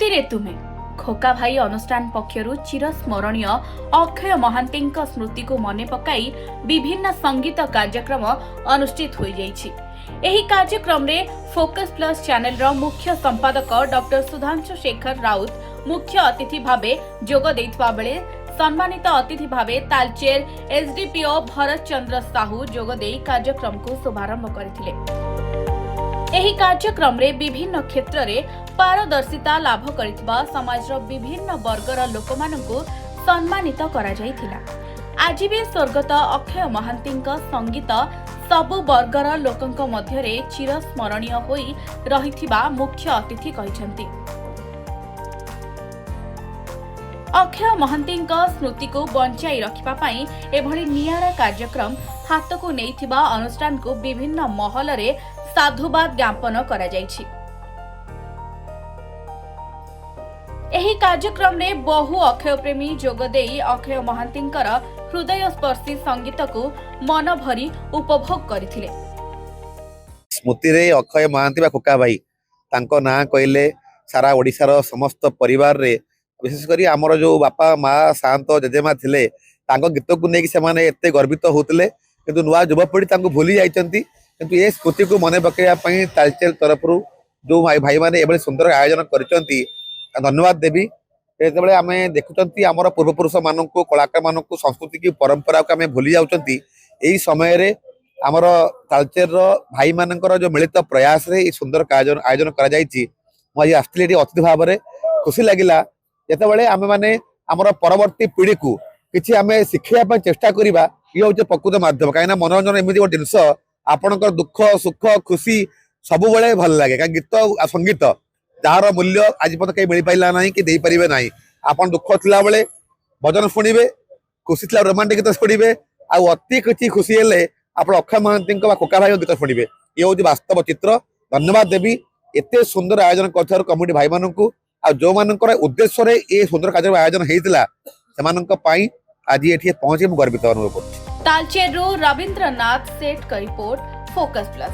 स्मृति रे तुम्हें खोका भाई अनुष्ठान पक्षरु चिरस्मरणीय अक्षय महांती स्मृति को मने पकाई विभिन्न संगीत कार्यक्रम अनुष्ठित हो जाइछि। एही कार्यक्रम रे फोकस प्लस चैनल रो मुख्य संपादक डॉक्टर सुधांशु शेखर राउत मुख्य अतिथि भावे जोग दैथबा बेले सम्मानित अतिथि भावे तालचेर एसडीपीओ भरत चंद्र साहू जोग देई कार्यक्रम को शुभारंभ करथिले। एही कार्यक्रम रे विभिन्न क्षेत्र रे पारदर्शिता लाभ करितबा समाजर विभिन्न वर्गर लोकमानंकु सम्मानित करा जायथिला। आज भी स्वर्गत अक्षय महांती संगीत सबु वर्गर लोकंक मध्यरे चिरस्मरणीय होई रहिथिबा मुख्य अतिथि कहिसंती। अक्षय महांती स्मृति को बंचाई रखिबा पई एभली नियारा कार्यक्रम हाथ को नेइथिबा अनुष्ठान को विभिन्न महल रे साधुवाद ज्ञापन करा जायछि। एही कार्यक्रम रे बहु अक्षय प्रेमी जोग देई अक्षय महांतींकर हृदयस्पर्शी संगीत को मन भरी उपभोग करथिले। स्मृति रे अक्षय महांती बा खोका भाई तांको ना कहले सारा ओडिसा रो समस्त परिवार रे विशेष करी हमर जो बापा माँ शांत जेजेमा थिले तांको गीत को नेकी से माने एते गर्वित होतले किंतु नुआ युवपीढ़ी तांको भूली जाइचंती किंतु ए स्मृति को मने पकेया पई तालचेल तरफरु जो भाई माने एबले सुंदर आयोजन करचंती धन्यवाद देवी। जेतेबेले आमे देखुचंती हमर पूर्वपुरुष माननकु कलाकार माननकु संस्कृति की परंपरा को आमे भूली जाउचंती एही समय रे हमर तालचेर रो भाई मानकर जो मिलित प्रयास रे सुंदर आयोजन करा जायछि। म आज आस्ट्रेलिया अतिथि भाव रे खुशी लागिला जेतेबेले आमे माने हमर परवर्ती पीढ़ी को किछि आमे शिखिया पय चेष्टा करिबा ये होचे प्रकृत माध्यम काइना मनोरंजन एमिति गो जिंस आपनकर दुख सुख खुशी सब बेले भल लागे का गीत आ संगीत जार मूल्य आज पद कहीं मिल पाइला नहीं कि दे परिबे नहीं। आपन दुख थिला बेले भजन शुणिबे खुशी थिला रोमांटिक गीत शुणिबे आ अति किछि खुशी हेले आपण अक्षय महांती बा खोका भाई गीत शुणिबे ये होची वास्तव चित्र। धन्यवाद देवी एते सुंदर आयोजन करथार कमिटी भाई माननकु आ जो मानकर उद्देश्य रे ए सुंदर कार्यक्रम आयोजन हेतिला सेमानक पई आज एठी पहुंचे मु गर्वित अनुभव करछि। तालचेर रविंद्रनाथ सेठ का रिपोर्ट फोकस प्लस।